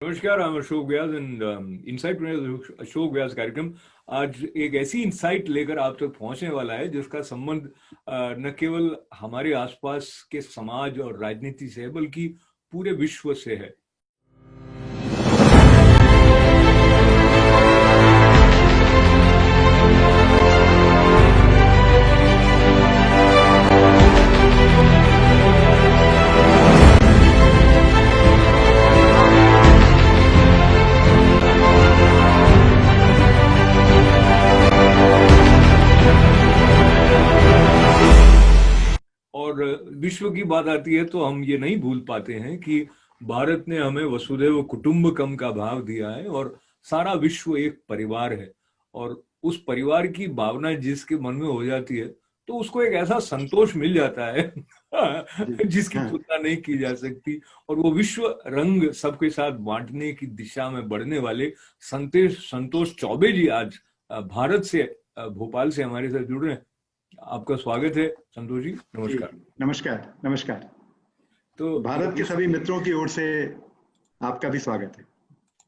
नमस्कार, I'm Ashok Vyas and insight में अशोक व्यास कार्यक्रम आज एक ऐसी इंसाइट लेकर आप तक पहुंचने वाला है जिसका संबंध न केवल हमारे आसपास के समाज और राजनीति से है बल्कि पूरे विश्व से है। और विश्व की बात आती है तो हम ये नहीं भूल पाते हैं कि भारत ने हमें वसुधैव कुटुंबकम का भाव दिया है और सारा विश्व एक परिवार है। और उस परिवार की भावना जिसके मन में हो जाती है तो उसको एक ऐसा संतोष मिल जाता है जिसकी तुलना नहीं की जा सकती। और वो विश्व रंग सबके साथ बांटने की दिशा में बढ़ने वाले संतोष चौबे जी आज भारत से, भोपाल से हमारे साथ जुड़ रहे हैं। आपका स्वागत है संतोष जी। नमस्कार। नमस्कार। नमस्कार। तो भारत के सभी मित्रों की ओर से आपका भी स्वागत है।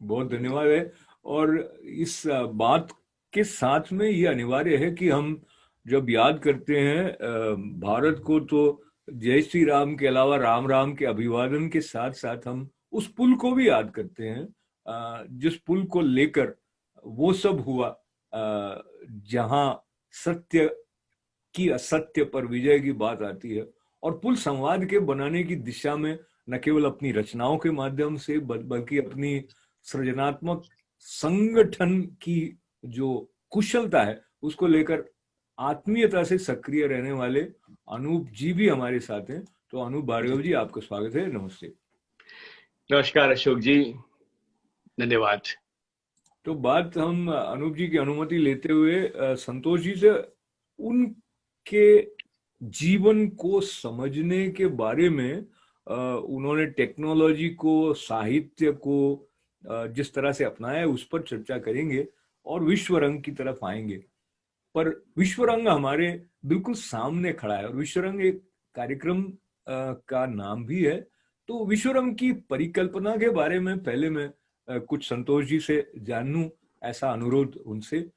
बहुत धन्यवाद है। और इस बात के साथ में ये अनिवार्य है कि हम जब याद करते हैं भारत को तो जय श्री राम के अलावा राम राम के अभिवादन के साथ साथ हम उस पुल को भी याद करते हैं जिस पुल को लेकर वो सब हुआ जहां सत्य की असत्य पर विजय की बात आती है। और पुल संवाद के बनाने की दिशा में न केवल अपनी रचनाओं के माध्यम से बल्कि अपनी सृजनात्मक संगठन की जो कुशलता है उसको लेकर आत्मीयता से सक्रिय रहने वाले अनूप जी भी हमारे साथ हैं। तो अनूप भार्गव जी, आपका स्वागत है। नमस्ते। नमस्कार अशोक जी, धन्यवाद। तो बात हम अनूप जी की अनुमति लेते हुए संतोष जी से उनके जीवन को समझने के बारे में, उन्होंने टेक्नोलॉजी को, साहित्य को जिस तरह से अपनाया है उस पर चर्चा करेंगे और विश्व रंग की तरफ आएंगे। पर विश्व रंग हमारे बिल्कुल सामने खड़ा है और विश्व रंग एक कार्यक्रम का नाम भी है। तो विश्व रंग की परिकल्पना के बारे में पहले मैं कुछ संतोष जी से जान लूं, ऐसा अनुरोध उनसे।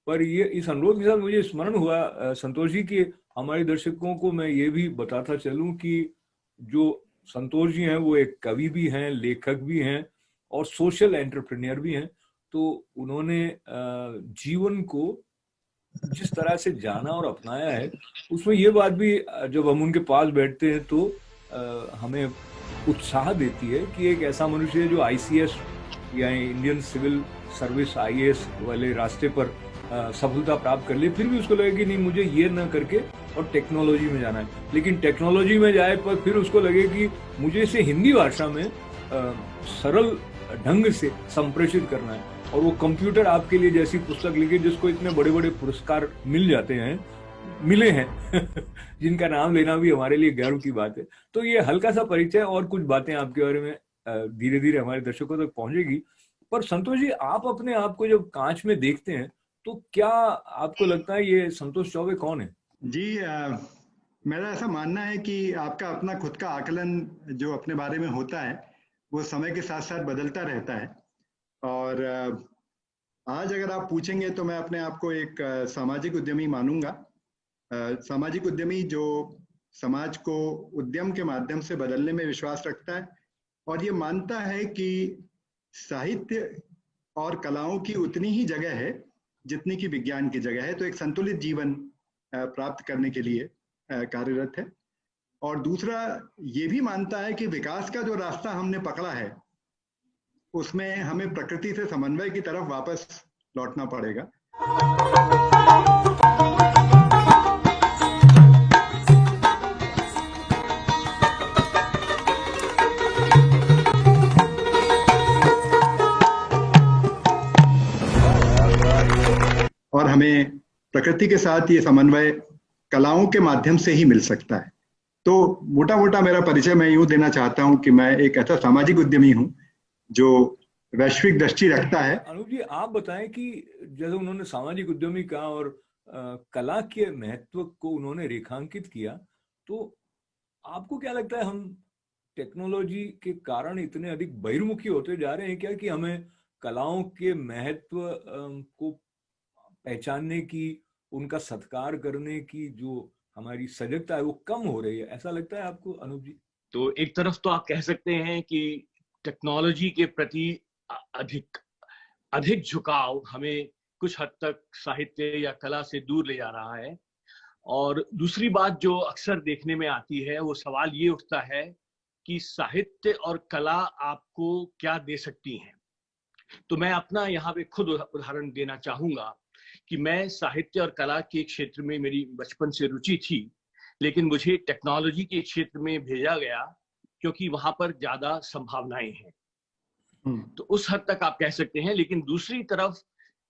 पर ये इस अनुरोध के साथ मुझे स्मरण हुआ संतोष जी कि हमारे दर्शकों को मैं ये भी बताता चलूं कि जो संतोष जी हैं वो एक कवि भी हैं, लेखक भी हैं और सोशल एंटरप्रेन्योर भी हैं। तो उन्होंने जीवन को जिस तरह से जाना और अपनाया है उसमें ये बात भी जब हम उनके पास बैठते हैं तो हमें उत्साह देती है कि एक ऐसा मनुष्य है जो आईसीएस या इंडियन सिविल सर्विस आईएएस वाले रास्ते पर सफलता प्राप्त कर ले, फिर भी उसको लगे कि नहीं, मुझे ये ना करके और टेक्नोलॉजी में जाना है। लेकिन टेक्नोलॉजी में जाए पर फिर उसको लगे कि मुझे इसे हिंदी भाषा में सरल ढंग से संप्रेषित करना है। और वो कंप्यूटर आपके लिए जैसी पुस्तक लिखे जिसको इतने बड़े बड़े पुरस्कार मिले हैं जिनका नाम लेना भी हमारे लिए गर्व की बात है। तो ये हल्का सा परिचय और कुछ बातें आपके बारे में धीरे धीरे हमारे दर्शकों तक पहुंचेगी। पर संतोष जी, आप अपने आप को जब कांच में देखते हैं तो क्या आपको लगता है ये संतोष चौबे कौन है? जी, मेरा ऐसा मानना है कि आपका अपना खुद का आकलन जो अपने बारे में होता है वो समय के साथ साथ बदलता रहता है। और आज अगर आप पूछेंगे तो मैं अपने आप को एक सामाजिक उद्यमी मानूंगा। सामाजिक उद्यमी जो समाज को उद्यम के माध्यम से बदलने में विश्वास रखता है और ये मानता है कि साहित्य और कलाओं की उतनी ही जगह है जितनी की विज्ञान की जगह है। तो एक संतुलित जीवन प्राप्त करने के लिए कार्यरत है। और दूसरा ये भी मानता है कि विकास का जो रास्ता हमने पकड़ा है उसमें हमें प्रकृति से समन्वय की तरफ वापस लौटना पड़ेगा। और हमें प्रकृति के साथ ये समन्वय कलाओं के माध्यम से ही मिल सकता है। तो मोटा मोटा मेरा परिचय मैं यूं देना चाहता हूं कि मैं एक ऐसा सामाजिक उद्यमी हूं जो वैश्विक दृष्टि रखता है। अनूप जी, आप बताएं कि जैसे उन्होंने सामाजिक उद्यमी कहा और कला के महत्व को उन्होंने रेखांकित किया, तो आपको क्या लगता है हम टेक्नोलॉजी के कारण इतने अधिक बहिर्मुखी होते जा रहे हैं क्या, कि हमें कलाओं के महत्व को पहचानने की, उनका सत्कार करने की जो हमारी सजगता है वो कम हो रही है, ऐसा लगता है आपको अनूप जी? तो एक तरफ तो आप कह सकते हैं कि टेक्नोलॉजी के प्रति अधिक अधिक झुकाव हमें कुछ हद तक साहित्य या कला से दूर ले जा रहा है। और दूसरी बात जो अक्सर देखने में आती है, वो सवाल ये उठता है कि साहित्य और कला आपको क्या दे सकती हैं। तो मैं अपना यहाँ पे खुद उदाहरण देना चाहूंगा कि मैं साहित्य और कला के क्षेत्र में मेरी बचपन से रुचि थी, लेकिन मुझे टेक्नोलॉजी के क्षेत्र में भेजा गया क्योंकि वहां पर ज्यादा संभावनाएं हैं। तो उस हद तक आप कह सकते हैं। लेकिन दूसरी तरफ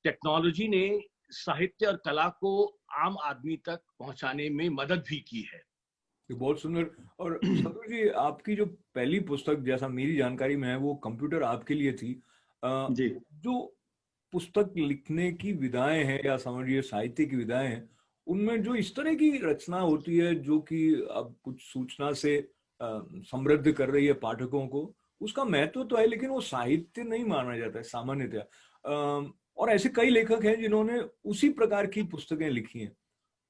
टेक्नोलॉजी ने साहित्य और कला को आम आदमी तक पहुंचाने में मदद भी की है। बहुत सुंदर। और संतोष जी, आपकी जो पहली पुस्तक, जैसा मेरी जानकारी में है, वो कंप्यूटर आपके लिए थी। जी। जो पुस्तक लिखने की विधाएं हैं, या समझिए साहित्य की विधाएं हैं, उनमें जो इस तरह की रचना होती है जो कि अब कुछ सूचना से समृद्ध कर रही है पाठकों को, उसका महत्व तो है, लेकिन वो साहित्य नहीं माना जाता है सामान्यतः। और ऐसे कई लेखक हैं जिन्होंने उसी प्रकार की पुस्तकें लिखी हैं,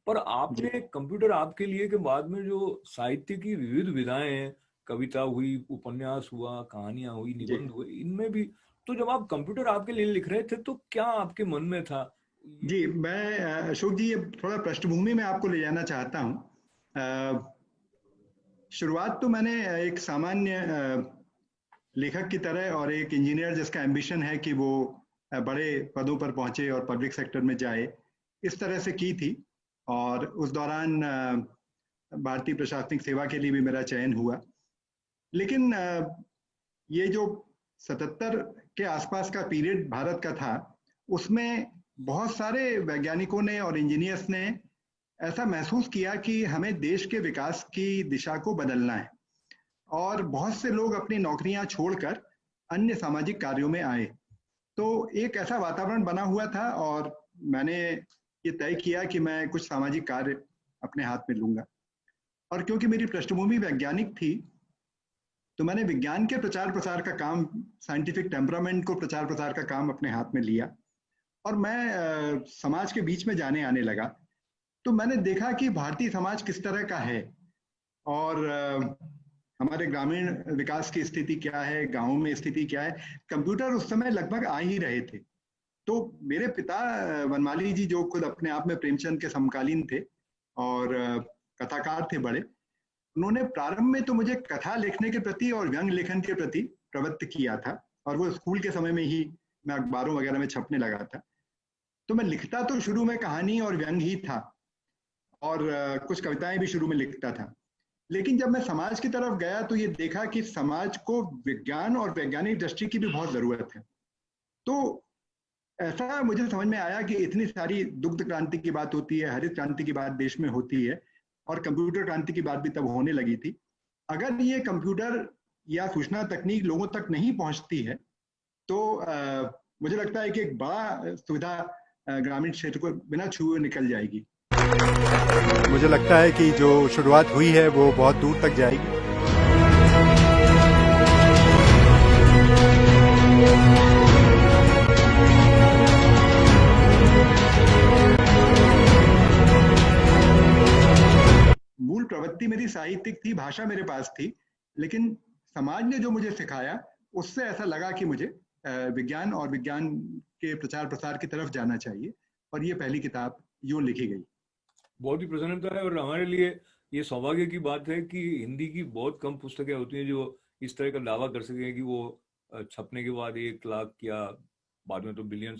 पर आपने कंप्यूटर आपके लिए के बाद में जो साहित्य की विविध विधाएं हैं, कविता हुई, उपन्यास हुआ, कहानियां हुई, निबंध हुए, इनमें भी, तो जब आप कंप्यूटर आपके लिए लिख रहे थे तो क्या आपके मन में था? जी, मैं अशोक जी, ये थोड़ा पृष्ठभूमि में आपको ले जाना चाहता हूँ। शुरुआत तो मैंने एक सामान्य लेखक की तरह और एक इंजीनियर जिसका एम्बिशन है कि वो बड़े पदों पर पहुंचे और पब्लिक सेक्टर में जाए, इस तरह से की थी। और उस दौरान भारतीय प्रशासनिक सेवा के लिए भी मेरा चयन हुआ। लेकिन ये जो 77 के आसपास का पीरियड भारत का था, उसमें बहुत सारे वैज्ञानिकों ने और इंजीनियर्स ने ऐसा महसूस किया कि हमें देश के विकास की दिशा को बदलना है, और बहुत से लोग अपनी नौकरियां छोड़कर अन्य सामाजिक कार्यों में आए। तो एक ऐसा वातावरण बना हुआ था और मैंने ये तय किया कि मैं कुछ सामाजिक कार्य अपने हाथ में लूंगा। और क्योंकि मेरी पृष्ठभूमि वैज्ञानिक थी, तो मैंने विज्ञान के प्रचार प्रसार का काम, साइंटिफिक टेम्परामेंट को प्रचार प्रसार का काम अपने हाथ में लिया, और मैं समाज के बीच में जाने आने लगा। तो मैंने देखा कि भारतीय समाज किस तरह का है, और हमारे ग्रामीण विकास की स्थिति क्या है, गाँव में स्थिति क्या है। कंप्यूटर उस समय लगभग आ ही रहे थे। तो मेरे पिता वनमाली जी, जो खुद अपने आप में प्रेमचंद के समकालीन थे और कथाकार थे बड़े, उन्होंने प्रारंभ में तो मुझे कथा लिखने के प्रति और व्यंग लेखन के प्रति प्रवृत्त किया था, और वो स्कूल के समय में ही मैं अखबारों वगैरह में छपने लगा था। तो मैं लिखता तो शुरू में कहानी और व्यंग ही था, और कुछ कविताएं भी शुरू में लिखता था। लेकिन जब मैं समाज की तरफ गया तो ये देखा कि समाज को विज्ञान और वैज्ञानिक दृष्टि की भी बहुत जरूरत है। तो ऐसा मुझे समझ में आया कि इतनी सारी दुग्ध क्रांति की बात होती है, हरित क्रांति की बात देश में होती है, और कंप्यूटर क्रांति की बात भी तब होने लगी थी। अगर ये कंप्यूटर या सूचना तकनीक लोगों तक नहीं पहुंचती है, तो मुझे लगता है कि एक बड़ा सुविधा ग्रामीण क्षेत्र को बिना छुए निकल जाएगी। मुझे लगता है कि जो शुरुआत हुई है वो बहुत दूर तक जाएगी। मूल प्रवृत्ति मेरी साहित्यिक थी, भाषा मेरे पास थी, लेकिन समाज ने जो मुझे सिखाया उससे ऐसा लगा कि मुझे विज्ञान और विज्ञान के प्रचार प्रसार की तरफ जाना चाहिए, और ये पहली किताब यूं लिखी गई। बहुत ही प्रसन्नता है, और हमारे लिए ये सौभाग्य की बात है कि हिंदी की बहुत कम पुस्तकें होती हैं जो इस तरह का दावा कर सकें कि वो छपने के बाद 1 लाख या बाद में तो बिलियंस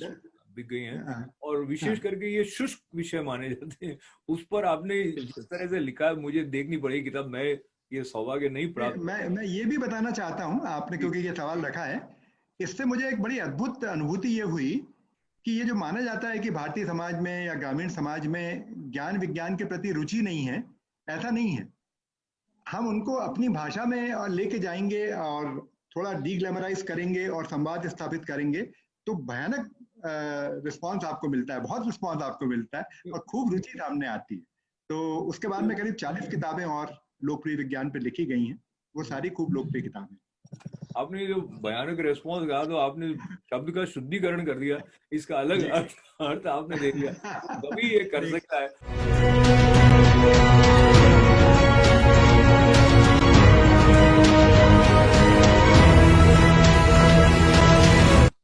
बिक गई हैं, और विशेष करके ये शुष्क विषय माने जाते हैं। उस पर आपने इस तरह से लिखा, मुझे देखनी पड़ेगी किताब, मैं ये सौभाग्य नहीं प्राप्त। मैं ये भी बताना चाहता हूँ, आपने क्योंकि ये सवाल रखा है, इससे मुझे एक बड़ी अद्भुत अनुभूति ये हुई कि ये जो माना जाता है कि भारतीय समाज में या ग्रामीण समाज में ज्ञान विज्ञान के प्रति रुचि नहीं है, ऐसा नहीं है। हम उनको अपनी भाषा में और लेके जाएंगे और थोड़ा डीग्लैमराइज करेंगे और संवाद स्थापित करेंगे, तो भयानक रिस्पांस आपको मिलता है, बहुत रिस्पांस आपको मिलता है, और खूब रुचि सामने आती है। तो उसके बाद में करीब 40 किताबें और लोकप्रिय विज्ञान पे लिखी गई हैं, वो सारी खूब लोकप्रिय किताब है। आपने जो भयानक रेस्पॉन्स कहा तो आपने शब्द का शुद्धिकरण कर दिया, इसका अलग अर्थ आपने दे दिया, कभी ये कर सकता है।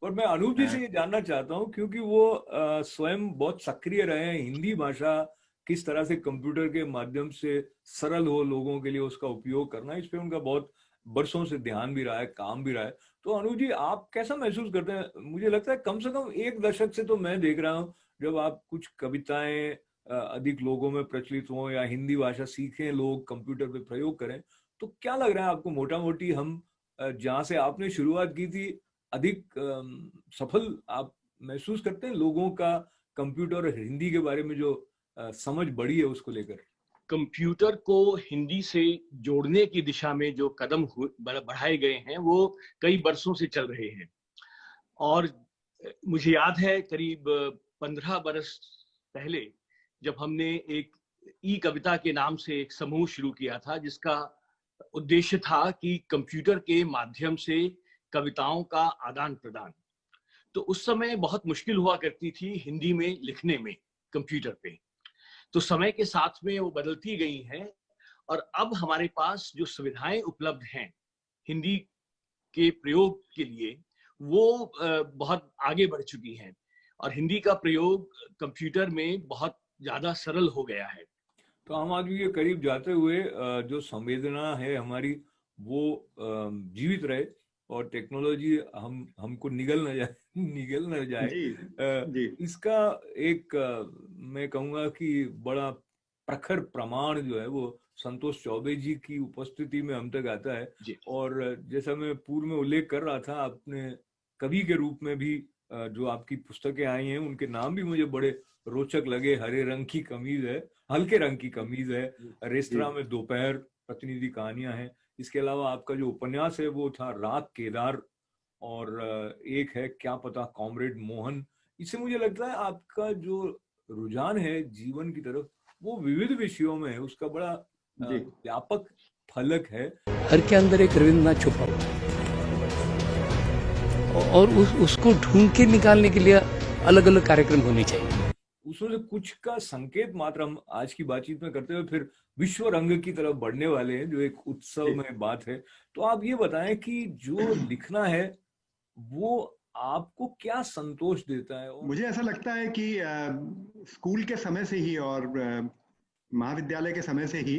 और मैं अनूप जी से ये जानना चाहता हूँ, क्योंकि वो स्वयं बहुत सक्रिय रहे हैं, हिंदी भाषा किस तरह से कंप्यूटर के माध्यम से सरल हो लोगों के लिए उसका उपयोग करना, इस पे उनका बहुत बरसों से ध्यान भी रहा है, काम भी रहा है। तो अनूप जी, आप कैसा महसूस करते हैं? मुझे लगता है कम से कम एक दशक से तो मैं देख रहा हूँ, जब आप कुछ कविताएं अधिक लोगों में प्रचलित हों या हिंदी भाषा सीखें, लोग कंप्यूटर पे प्रयोग करें, तो क्या लग रहा है आपको? मोटा मोटी हम जहाँ से आपने शुरुआत की थी, अधिक सफल आप महसूस करते हैं? लोगों का कंप्यूटर और हिंदी के बारे में जो समझ बढ़ी है उसको लेकर। कंप्यूटर को हिंदी से जोड़ने की दिशा में जो कदम बढ़ाए गए हैं वो कई बरसों से चल रहे हैं। और मुझे याद है करीब 15 बरस पहले जब हमने एक ई कविता के नाम से एक समूह शुरू किया था, जिसका उद्देश्य था कि कंप्यूटर के माध्यम से कविताओं का आदान प्रदान। तो उस समय बहुत मुश्किल हुआ करती थी हिंदी में लिखने में कंप्यूटर पे। तो समय के साथ में वो बदलती गई हैं, और अब हमारे पास जो सुविधाएं उपलब्ध हैं हिंदी के प्रयोग के लिए, वो बहुत आगे बढ़ चुकी हैं, और हिंदी का प्रयोग कंप्यूटर में बहुत ज्यादा सरल हो गया है। तो आम आदमी के करीब जाते हुए जो संवेदना है हमारी, वो जीवित रहे, और टेक्नोलॉजी हमको निगल न जाए। जी। इसका एक मैं कहूँगा कि बड़ा प्रखर प्रमाण जो है वो संतोष चौबे जी की उपस्थिति में हम तक आता है। और जैसा मैं पूर्व में उल्लेख कर रहा था, आपने कवि के रूप में भी जो आपकी पुस्तकें आई हैं उनके नाम भी मुझे बड़े रोचक लगे। हरे रंग की कमीज है, हल्के रंग की कमीज है, रेस्तरां में दोपहर, प्रतिनिधि कहानियां हैं। इसके अलावा आपका जो उपन्यास है वो था रात केदार, और एक है क्या पता कॉमरेड मोहन। इससे मुझे लगता है आपका जो रुझान है जीवन की तरफ वो विविध विषयों में है, उसका बड़ा व्यापक फलक है। हर के अंदर एक रविंद्रनाथ छुपा हुआ है, और उसको ढूंढ के निकालने के लिए अलग अलग कार्यक्रम होने चाहिए। उसमें से कुछ का संकेत मात्र हम आज की बातचीत में करते हुए फिर विश्व रंग की तरफ बढ़ने वाले हैं, जो एक उत्सव में बात है। तो आप ये बताएं कि जो लिखना है वो आपको क्या संतोष देता है? मुझे ऐसा लगता है कि स्कूल के समय से ही और महाविद्यालय के समय से ही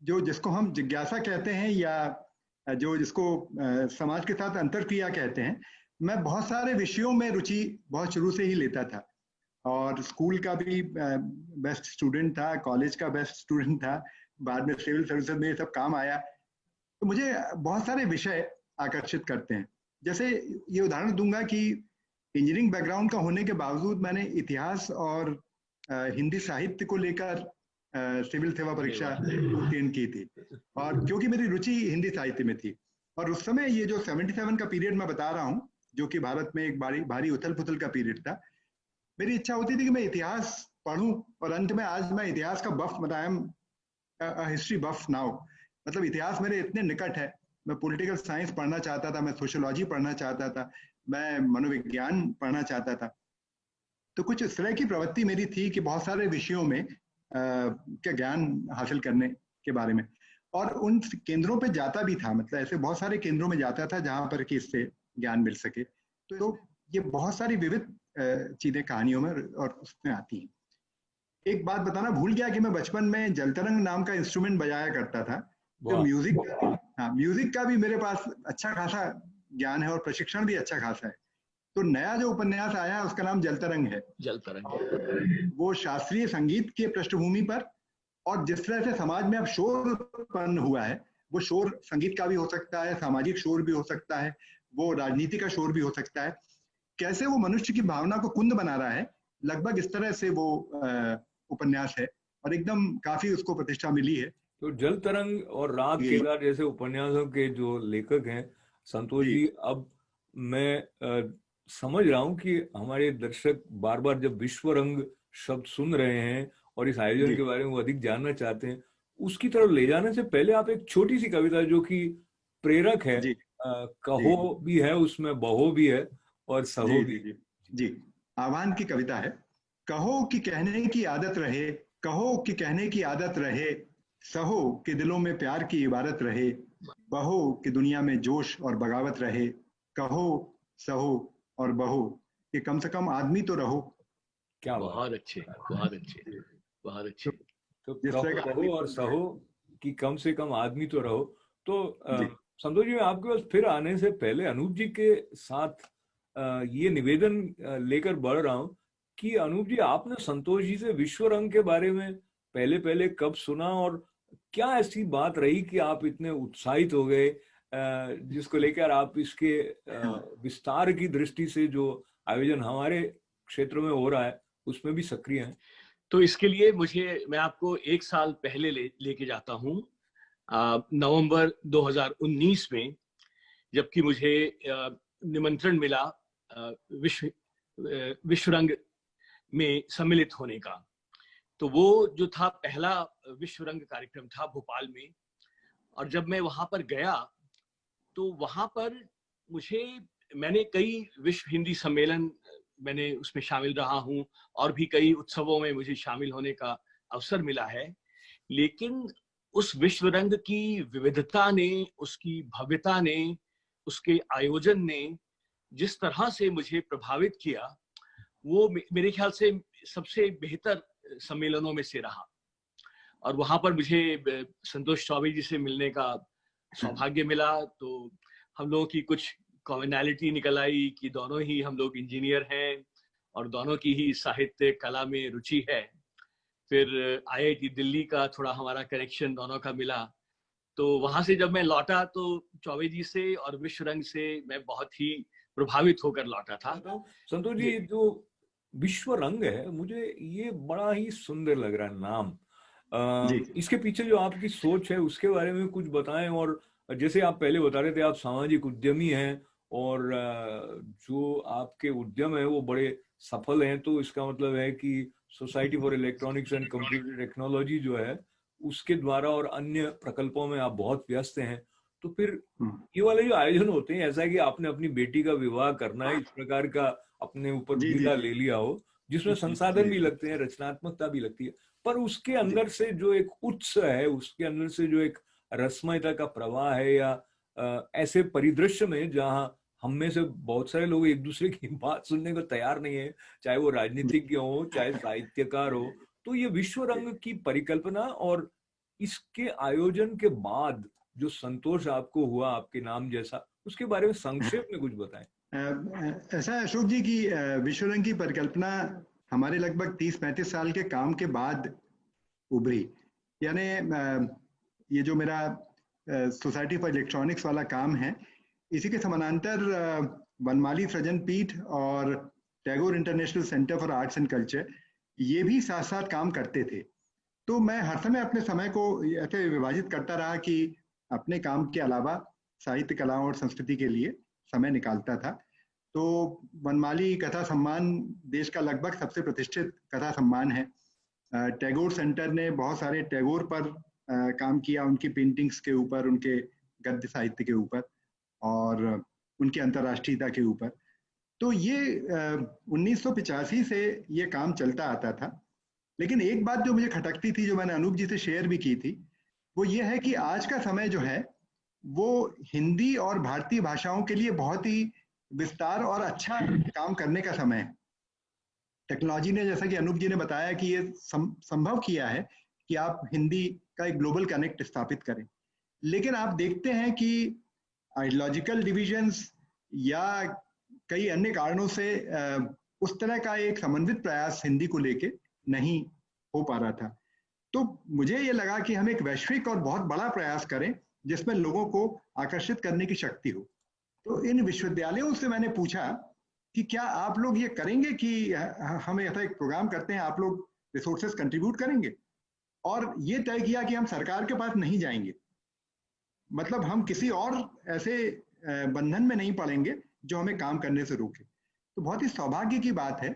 जो जिसको हम जिज्ञासा कहते हैं, या जो जिसको समाज के साथ अंतरक्रिया कहते हैं, मैं बहुत सारे विषयों में रुचि बहुत शुरू से ही लेता था, और स्कूल का भी बेस्ट स्टूडेंट था, कॉलेज का बेस्ट स्टूडेंट था, बाद में सिविल सर्विसेज में ये सब काम आया। तो मुझे बहुत सारे विषय आकर्षित करते हैं। जैसे ये उदाहरण दूंगा कि इंजीनियरिंग बैकग्राउंड का होने के बावजूद मैंने इतिहास और हिंदी साहित्य को लेकर सिविल सेवा परीक्षा उत्तीर्ण की थी, और क्योंकि मेरी रुचि हिंदी साहित्य में थी। और उस समय ये जो 77 का पीरियड मैं बता रहा हूँ, जो कि भारत में एक भारी उथल पुथल का पीरियड था, मेरी इच्छा होती थी कि मैं इतिहास पढूं, और अंत में आज मैं इतिहास का बफ, मतलब I am history buff now. मतलब इतिहास मेरे इतने निकट है। मैं पॉलिटिकल साइंस पढ़ना चाहता था, मैं सोशियोलॉजी पढ़ना चाहता था, मैं मनोविज्ञान पढ़ना चाहता था। तो कुछ इस तरह की प्रवृत्ति मेरी थी कि बहुत सारे विषयों में का ज्ञान हासिल करने के बारे में, और उन केंद्रों पे जाता भी था। मतलब ऐसे बहुत सारे केंद्रों में जाता था जहां पर कि इससे ज्ञान मिल सके। तो ये बहुत सारी विविध चीजें कहानियों में और उसमें आती हैं। एक बात बताना भूल गया कि मैं बचपन में जलतरंग नाम का इंस्ट्रूमेंट बजाया करता था। तो म्यूजिक का भी मेरे पास अच्छा खासा ज्ञान है, और प्रशिक्षण भी अच्छा खासा है। तो नया जो उपन्यास आया उसका नाम जलतरंग है। जलतरंग वो शास्त्रीय संगीत के पृष्ठभूमि पर, और जिस तरह से समाज में अब शोर उत्पन्न हुआ है, वो शोर संगीत का भी हो सकता है, सामाजिक शोर भी हो सकता है, वो राजनीति का शोर भी हो सकता है। कैसे वो मनुष्य की भावना को कुंद बना रहा है, लगभग इस तरह से वो उपन्यास है, और एकदम काफी उसको प्रतिष्ठा मिली है। तो जलतरंग और रात केदार जैसे उपन्यासों के जो लेखक हैं संतोष जी, अब मैं समझ रहा हूँ कि हमारे दर्शक बार बार जब विश्व रंग शब्द सुन रहे हैं और इस आयोजन के बारे में वो अधिक जानना चाहते हैं, उसकी तरफ ले जाने से पहले आप एक छोटी सी कविता जो कि प्रेरक है, जी कहो भी है उसमें, बहो भी है और सहो जी भी। जी जी जी आह्वान की कविता है। कहो कि कहने की आदत रहे, कहो कि कहने की आदत रहे, सहो कि दिलों में प्यार की इबारत रहे, बहो कि दुनिया में जोश और बगावत रहे, कहो सहो और बहो कि कम से कम आदमी तो रहो। क्या बात। बहुत अच्छे, बहुत अच्छे, बहुत अच्छे। तो जिस तरह कहो का बहो और सहो कि कम से कम आदमी तो रहो। तो जी संतोष जी, मैं आपके पास फिर आने से पहले अनूप जी के साथ ये निवेदन लेकर बढ़ रहा हूँ कि अनूप जी, आपने संतोष जी से विश्व रंग के बारे में पहले पहले कब सुना, और क्या ऐसी बात रही कि आप इतने उत्साहित हो गए, जिसको लेकर आप इसके विस्तार की दृष्टि से जो आयोजन हमारे क्षेत्र में हो रहा है उसमें भी सक्रिय हैं? तो इसके लिए मैं आपको 1 साल पहले लेके जाता हूँ, नवंबर 2019 में, जबकि मुझे निमंत्रण मिला विश्व रंग में सम्मिलित होने का। तो वो जो था पहला विश्व रंग कार्यक्रम था भोपाल में, और जब मैं वहां पर गया तो वहां पर मैंने कई विश्व हिंदी सम्मेलन, मैंने उसमें शामिल रहा हूं और भी कई उत्सवों में मुझे शामिल होने का अवसर मिला है, लेकिन उस विश्व रंग की विविधता ने, उसकी भव्यता ने, उसके आयोजन ने जिस तरह से मुझे प्रभावित किया, वो मेरे ख्याल से सबसे बेहतर सम्मेलनों में से रहा। और वहां पर मुझे संतोष चौबे जी से मिलने का सौभाग्य मिला। तो हम लोगों की कुछ कॉमनैलिटी निकल आई कि दोनों ही हम लोग इंजीनियर हैं और दोनों की ही साहित्य कला में रुचि है। फिर IIT दिल्ली का थोड़ा हमारा कनेक्शन दोनों का मिला। तो वहां से जब मैं लौटा तो चौबे जी से और विश्व रंग से मैं बहुत ही प्रभावित होकर लौटा था। संतोष जी, जो विश्व रंग है, मुझे ये बड़ा ही सुंदर लग रहा है नाम। जी इसके पीछे जो आपकी सोच है उसके बारे में कुछ बताएं। और जैसे आप पहले बता रहे थे, आप सामाजिक उद्यमी हैं और जो आपके उद्यम है वो बड़े सफल हैं, तो इसका मतलब है कि society for electronics and computer technology जो है उसके द्वारा और अन्य प्रकल्पों में आप बहुत व्यस्त हैं। तो फिर ये वाले जो आयोजन होते हैं, ऐसा है कि आपने अपनी बेटी का विवाह करना है, इस प्रकार का अपने ऊपर जी बीड़ा जी ले लिया हो, जिसमें संसाधन भी लगते हैं, रचनात्मकता भी लगती है, पर उसके अंदर से जो एक उत्साह है, उसके अंदर से जो एक रसमयता का प्रवाह है, या ऐसे परिदृश्य में जहां हम में से बहुत सारे लोग एक दूसरे की बात सुनने को तैयार नहीं है, चाहे वो राजनीतिज्ञ हो, चाहे साहित्यकार हो, तो ये विश्व रंग की परिकल्पना और इसके आयोजन के बाद जो संतोष आपको हुआ आपके नाम जैसा, उसके बारे में संक्षेप में कुछ बताएं। ऐसा है अशोक जी की विश्व रंग की परिकल्पना हमारे लगभग 30-35 साल के काम के बाद उभरी। यानी ये जो मेरा सोसाइटी फॉर इलेक्ट्रॉनिक्स वाला काम है, इसी के समानांतर वनमाली सृजन पीठ और Tagore international centre for arts and culture ये भी साथ साथ काम करते थे। तो मैं हर समय अपने समय को ऐसे विभाजित करता रहा कि अपने काम के अलावा साहित्य, कला और संस्कृति के लिए समय निकालता था। तो वनमाली कथा सम्मान देश का लगभग सबसे प्रतिष्ठित कथा सम्मान है। टैगोर सेंटर ने बहुत सारे टैगोर पर काम किया, उनकी पेंटिंग्स के ऊपर, उनके गद्य साहित्य के ऊपर और उनकी अंतर्राष्ट्रीयता के ऊपर। तो ये 1985 से ये काम चलता आता था। लेकिन एक बात जो मुझे खटकती थी, जो मैंने अनूप जी से शेयर भी की थी, वो ये है कि आज का समय जो है वो हिंदी और भारतीय भाषाओं के लिए बहुत ही विस्तार और अच्छा काम करने का समय है। टेक्नोलॉजी ने, जैसा कि अनूप जी ने बताया, कि ये संभव किया है कि आप हिंदी का एक ग्लोबल कनेक्ट स्थापित करें। लेकिन आप देखते हैं कि आइडियोलॉजिकल डिविजन्स या कई अन्य कारणों से उस तरह का एक समन्वित प्रयास हिंदी को लेके नहीं हो पा रहा था। तो मुझे ये लगा कि हम एक वैश्विक और बहुत बड़ा प्रयास करें जिसमें लोगों को आकर्षित करने की शक्ति हो। तो इन विश्वविद्यालयों से मैंने पूछा कि क्या आप लोग ये करेंगे कि हम ऐसा एक प्रोग्राम करते हैं, आप लोग रिसोर्सेज कंट्रीब्यूट करेंगे? और ये तय किया कि हम सरकार के पास नहीं जाएंगे, मतलब हम किसी और ऐसे बंधन में नहीं पड़ेंगे जो हमें काम करने से रोके। तो बहुत ही सौभाग्य की बात है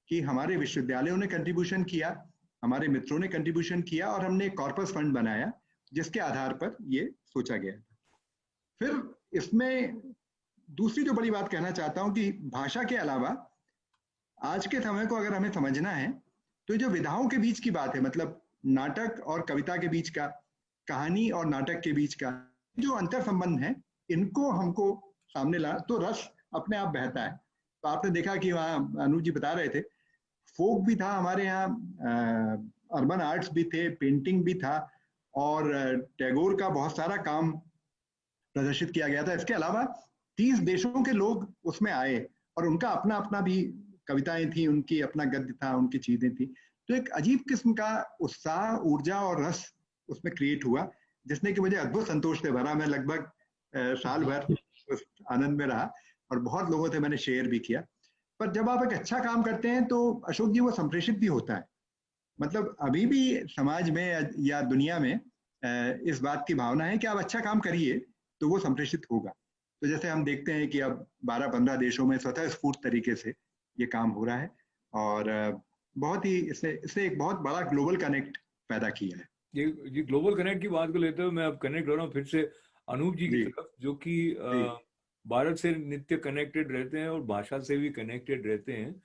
कि हमारे विश्वविद्यालयों ने कंट्रीब्यूशन किया, हमारे मित्रों ने कंट्रीब्यूशन किया और हमने एक कॉर्पस फंड बनाया जिसके आधार पर ये सोचा गया था। फिर इसमें दूसरी जो बड़ी बात कहना चाहता हूं कि भाषा के अलावा आज के समय को अगर हमें समझना है तो जो विधाओं के बीच की बात है, मतलब नाटक और कविता के बीच का, कहानी और नाटक के बीच का जो अंतर संबंध है, इनको हमको सामने ला तो रस अपने आप बहता है। तो आपने देखा कि वहाँ अनु जी बता रहे थे, फोक भी था हमारे यहाँ, अर्बन आर्ट्स भी थे, पेंटिंग भी था, और टैगोर का बहुत सारा काम प्रदर्शित किया गया था। इसके अलावा 30 देशों के लोग उसमें आए और उनका अपना अपना भी कविताएं थी, उनकी अपना गद्य था, उनकी चीजें थी। तो एक अजीब किस्म का उत्साह, ऊर्जा और रस उसमें क्रिएट हुआ, जिसने कि मुझे अद्भुत संतोष से भरा। मैं लगभग साल भर उस आनंद में रहा और बहुत लोगों से मैंने शेयर भी किया। पर जब आप एक अच्छा काम करते हैं तो अशोक जी वो संप्रेषित भी होता है। मतलब अभी भी समाज में या दुनिया में इस बात की भावना है कि आप अच्छा काम करिए तो वो संप्रेषित होगा। तो जैसे हम देखते हैं कि अब 12-15 देशों में स्वतः स्फूर्त तरीके से ये काम हो रहा है और बहुत ही इसने एक बहुत बड़ा ग्लोबल कनेक्ट पैदा किया है। ये ग्लोबल कनेक्ट की बात को लेते हुए मैं अब कनेक्ट हो रहा हूँ फिर से अनूप जी की तरफ, जो कि भारत से नित्य कनेक्टेड रहते हैं और भाषा से भी कनेक्टेड रहते हैं।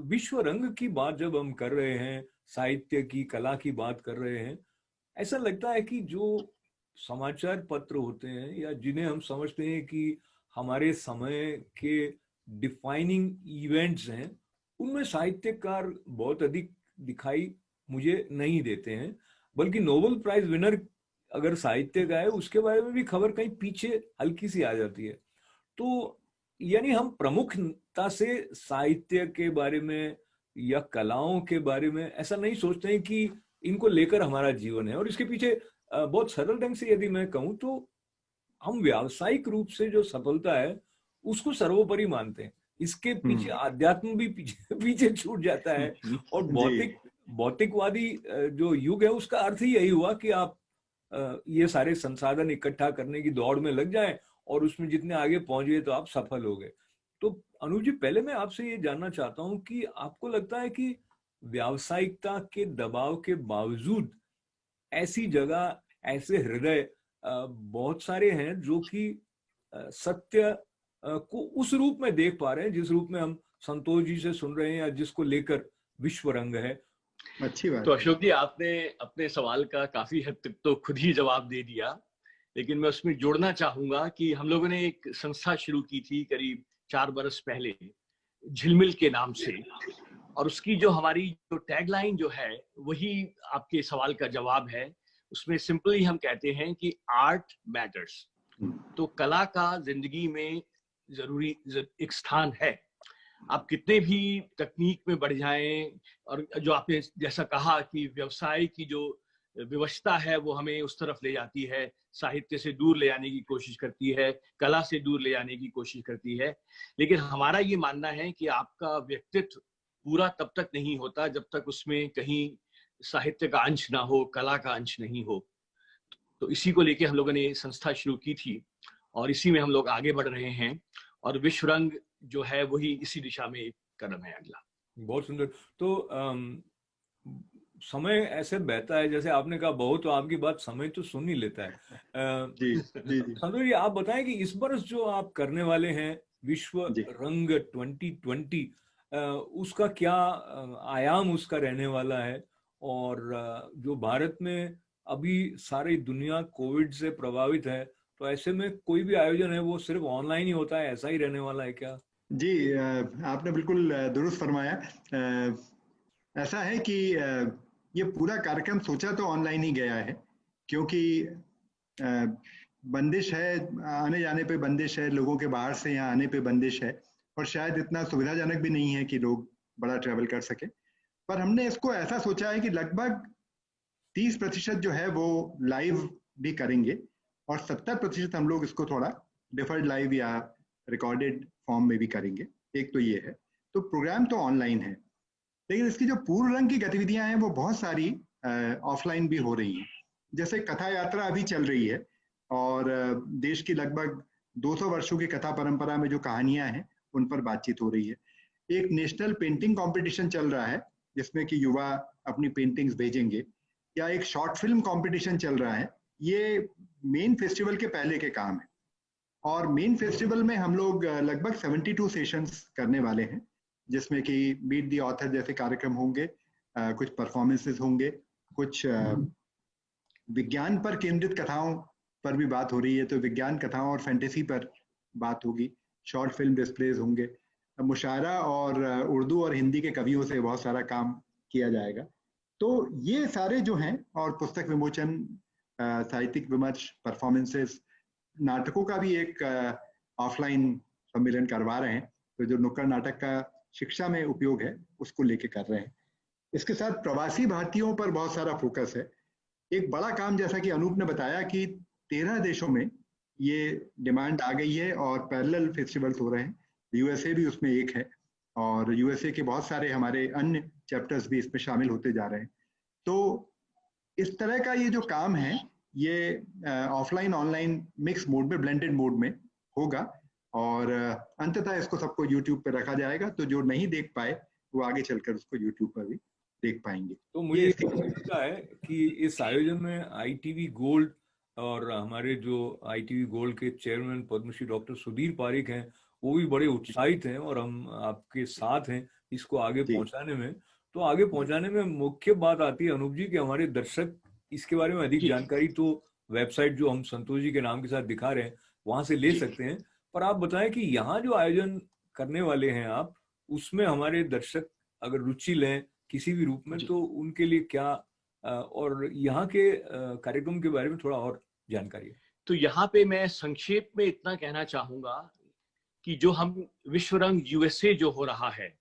विश्व रंग की बात जब हम कर रहे हैं, साहित्य की, कला की बात कर रहे हैं, ऐसा लगता है कि जो समाचार पत्र होते हैं या जिन्हें हम समझते हैं कि हमारे समय के डिफाइनिंग इवेंट्स हैं, उनमें साहित्यकार बहुत अधिक दिखाई मुझे नहीं देते हैं। बल्कि नोबेल प्राइज विनर अगर साहित्य का है, उसके बारे में भी खबर कहीं पीछे हल्की सी आ जाती है। तो यानी हम प्रमुखता से साहित्य के बारे में या कलाओं के बारे में ऐसा नहीं सोचते हैं कि इनको लेकर हमारा जीवन है। और इसके पीछे बहुत सरल ढंग से यदि मैं कहूँ तो हम व्यावसायिक रूप से जो सफलता है उसको सर्वोपरि मानते हैं। इसके पीछे आध्यात्म भी पीछे छूट जाता है। और भौतिकवादी जो युग है उसका अर्थ ही यही हुआ कि आप ये सारे संसाधन इकट्ठा करने की दौड़ में लग जाएं और उसमें जितने आगे पहुंच गए तो आप सफल हो गए। तो अनुज जी, पहले मैं आपसे ये जानना चाहता हूं कि आपको लगता है कि व्यावसायिकता के दबाव के बावजूद ऐसी जगह, ऐसे हृदय बहुत सारे हैं जो कि सत्य को उस रूप में देख पा रहे हैं जिस रूप में हम संतोष जी से सुन रहे हैं या जिसको लेकर विश्व रंग है? अच्छी बात। तो अशोक जी, आपने अपने सवाल का काफी हद तक तो खुद ही जवाब दे दिया, लेकिन मैं उसमें जोड़ना चाहूंगा कि हम लोगों ने एक संस्था शुरू की थी करीब 4 बरस पहले, झिलमिल के नाम से, और उसकी जो हमारी जो टैगलाइन जो है वही आपके सवाल का जवाब है। उसमें सिंपली हम कहते हैं कि आर्ट मैटर्स। तो कला का जिंदगी में जरूरी एक स्थान है। आप कितने भी तकनीक में बढ़ जाएं, और जो आपने जैसा कहा कि व्यवसाय की जो विवशता है वो हमें उस तरफ ले जाती है, साहित्य से दूर ले जाने की कोशिश करती है, कला से दूर ले जाने की कोशिश करती है। लेकिन हमारा ये मानना है कि आपका व्यक्तित्व पूरा तब तक नहीं होता जब तक उसमें कहीं साहित्य का अंश ना हो, कला का अंश नहीं हो। तो इसी को लेके हम लोगों ने संस्था शुरू की थी और इसी में हम लोग आगे बढ़ रहे हैं, और विश्व रंग जो है वही इसी दिशा में एक कदम है अगला। बहुत सुंदर। तो समय ऐसे बहता है, जैसे आपने कहा बहुत, तो आपकी बात समय तो सुन ही लेता है। संतोष जी, आप बताएं कि इस बरस जो आप करने वाले हैं विश्व रंग 2020, उसका क्या आयाम उसका रहने वाला है, और जो भारत में अभी सारी दुनिया कोविड से प्रभावित है, तो ऐसे में कोई भी आयोजन है वो सिर्फ ऑनलाइन ही होता है, ऐसा ही रहने वाला है क्या? जी, आपने बिल्कुल दुरुस्त फरमाया। ऐसा है कि ये पूरा कार्यक्रम सोचा तो ऑनलाइन ही गया है, क्योंकि बंदिश है, आने जाने पे बंदिश है, लोगों के बाहर से यहाँ आने पे बंदिश है, और शायद इतना सुविधाजनक भी नहीं है कि लोग बड़ा ट्रैवल कर सके। पर हमने इसको ऐसा सोचा है कि लगभग 30% जो है वो लाइव भी करेंगे और 70% हम लोग इसको थोड़ा डिफर्ड लाइव या रिकॉर्डेड फॉर्म में भी करेंगे। एक तो ये है। तो प्रोग्राम तो ऑनलाइन है, लेकिन इसकी जो पूर्व रंग की गतिविधियां हैं वो बहुत सारी ऑफलाइन भी हो रही हैं। जैसे कथा यात्रा अभी चल रही है और देश की लगभग 200 वर्षों की कथा परंपरा में जो कहानियां हैं उन पर बातचीत हो रही है। एक नेशनल पेंटिंग कंपटीशन चल रहा है जिसमें कि युवा अपनी पेंटिंग्स भेजेंगे, या एक शॉर्ट फिल्म कंपटीशन चल रहा है, ये मेन फेस्टिवल के पहले के काम है। और मेन फेस्टिवल में हम लोग लगभग 72 सेशंस करने वाले हैं, जिसमें कि मीट दी ऑथर जैसे कार्यक्रम होंगे, कुछ परफॉर्मेंसेस होंगे, कुछ विज्ञान पर केंद्रित कथाओं पर भी बात हो रही है, तो विज्ञान कथाओं और फैंटेसी पर बात होगी, शॉर्ट फिल्म डिस्प्लेज होंगे, मुशायरा और उर्दू और हिंदी के कवियों से बहुत सारा काम किया जाएगा। तो ये सारे जो हैं, और पुस्तक विमोचन, साहित्यिक विमर्श, परफॉर्मेंसेस, नाटकों का भी एक ऑफलाइन सम्मेलन करवा रहे हैं, तो जो नुक्कड़ नाटक का शिक्षा में उपयोग है उसको लेके कर रहे हैं। इसके साथ प्रवासी भारतीयों पर बहुत सारा फोकस है। एक बड़ा काम, जैसा कि अनूप ने बताया, कि 13 देशों में ये डिमांड आ गई है और पैरेलल फेस्टिवल्स हो रहे हैं। यूएसए भी उसमें एक है, और यूएसए के बहुत सारे हमारे अन्य चैप्टर्स भी इसमें शामिल होते जा रहे हैं। तो इस तरह का ये जो काम है, ये ऑफलाइन ऑनलाइन मिक्स मोड में, ब्लेंडेड मोड में होगा, और अंततः इसको सबको यूट्यूब पे रखा जाएगा, तो जो नहीं देख पाए वो आगे चलकर उसको यूट्यूब पर भी देख पाएंगे। तो मुझे लगता है कि इस आयोजन में आईटीवी गोल्ड और हमारे जो आईटीवी गोल्ड के चेयरमैन पद्मश्री डॉक्टर सुधीर पारिक हैं, वो भी बड़े उत्साहित हैं, और हम आपके साथ हैं इसको आगे पहुंचाने में। तो आगे पहुंचाने में मुख्य बात आती है अनूप जी कि हमारे दर्शक इसके बारे में अधिक जानकारी तो वेबसाइट जो हम संतोष जी के नाम के साथ दिखा रहे हैं वहां से ले सकते हैं, पर आप बताएं कि यहाँ जो आयोजन करने वाले हैं आप, उसमें हमारे दर्शक अगर रुचि लें किसी भी रूप में, तो उनके लिए क्या, और यहाँ के कार्यक्रम के बारे में थोड़ा और जानकारी है। तो यहाँ पे मैं संक्षेप में इतना कहना चाहूंगा कि जो हम विश्व रंग यूएसए जो हो रहा है,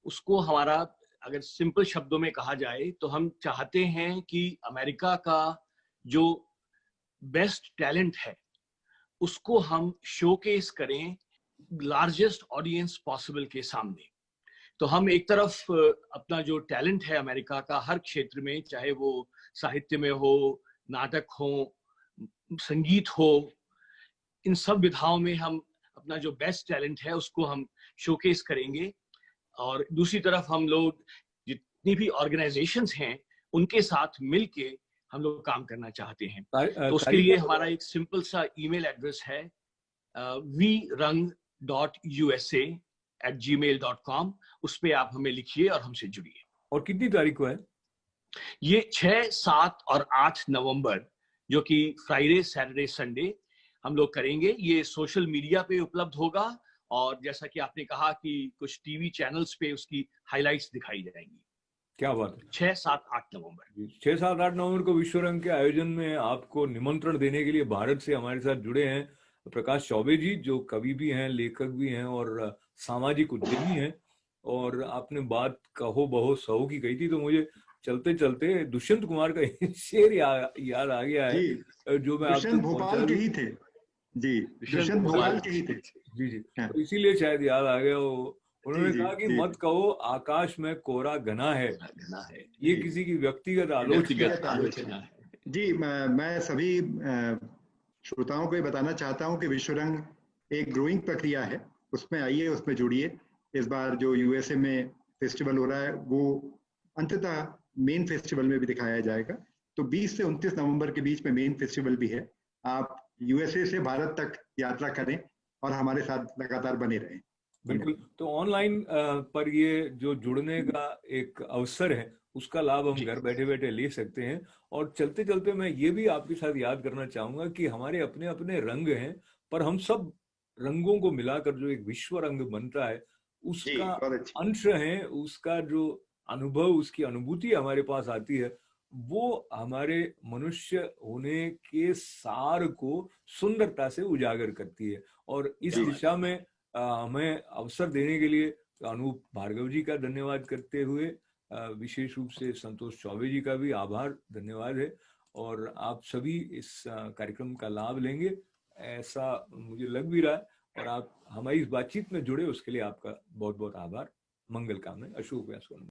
उसको हमारा अगर सिंपल शब्दों में कहा जाए तो हम चाहते हैं कि अमेरिका का जो बेस्ट टैलेंट है उसको हम शोकेस करें लार्जेस्ट ऑडियंस पॉसिबल के सामने। तो हम एक तरफ अपना जो टैलेंट है अमेरिका का हर क्षेत्र में, चाहे वो साहित्य में हो, नाटक हो, संगीत हो, इन सब विधाओं में हम अपना जो बेस्ट टैलेंट है उसको हम शोकेस करेंगे। और दूसरी तरफ हम लोग जितनी भी ऑर्गेनाइजेशंस हैं उनके साथ मिलके हम लोग काम करना चाहते हैं। तो उसके लिए हमारा एक सिंपल सा ईमेल एड्रेस है vrang.usa@gmail.com। उस पे आप हमें लिखिए और हमसे जुड़िए। और कितनी तारीख को है ये? 6, 7 और 8 नवंबर, जो कि फ्राइडे, सैटरडे, संडे हम लोग करेंगे। ये सोशल मीडिया पे उपलब्ध होगा, और जैसा कि आपने कहा कि कुछ टीवी चैनल्स पे उसकी हाइलाइट्स दिखाई जाएंगी। क्या बात है। 6, 7, 8 नवंबर 6, 7, 8 नवंबर को विश्व रंग के आयोजन में आपको निमंत्रण देने के लिए भारत से हमारे साथ जुड़े हैं प्रकाश चौबे जी, जो कवि भी हैं, लेखक भी हैं और सामाजिक उद्यमी हैं। और आपने बात कहो बहो सहो की कही थी, तो मुझे चलते चलते दुष्यंत कुमार का शेर याद आ गया है, जो मैं आपको भोपाल के ही थे जी, दुष्यंत भोपाल के ही थे जी जी, तो इसीलिए शायद याद आ गया। उन्होंने कहा कि मत कहो आकाश में कोरा घना है, ये किसी की व्यक्तिगत आलोचना है। जी, मैं सभी श्रोताओं को ये बताना चाहता हूँ कि विश्व रंग एक ग्रोइंग प्रक्रिया है, उसमें आइए, उसमें जुड़िए। इस बार जो यूएसए में फेस्टिवल हो रहा है वो अंततः मेन फेस्टिवल में भी दिखाया जाएगा। तो 20 से 29 नवंबर के बीच में मेन फेस्टिवल भी है। आप यूएसए से भारत तक यात्रा करें और हमारे साथ लगातार बने रहें। बिल्कुल। तो ऑनलाइन पर ये जो जुड़ने का एक अवसर है उसका लाभ हम घर बैठे बैठे ले सकते हैं। और चलते चलते मैं ये भी आपके साथ याद करना चाहूंगा कि हमारे अपने अपने रंग हैं, पर हम सब रंगों को मिलाकर जो एक विश्व रंग बनता है उसका अंश है, उसका जो अनुभव, उसकी अनुभूति हमारे पास आती है, वो हमारे मनुष्य होने के सार को सुंदरता से उजागर करती है। और इस दिशा में हमें अवसर देने के लिए अनूप भार्गव जी का धन्यवाद करते हुए विशेष रूप से संतोष चौबे जी का भी आभार, धन्यवाद है। और आप सभी इस कार्यक्रम का लाभ लेंगे ऐसा मुझे लग भी रहा है, और आप हमारी इस बातचीत में जुड़े उसके लिए आपका बहुत बहुत आभार। मंगल कामना। अशोक व्यास।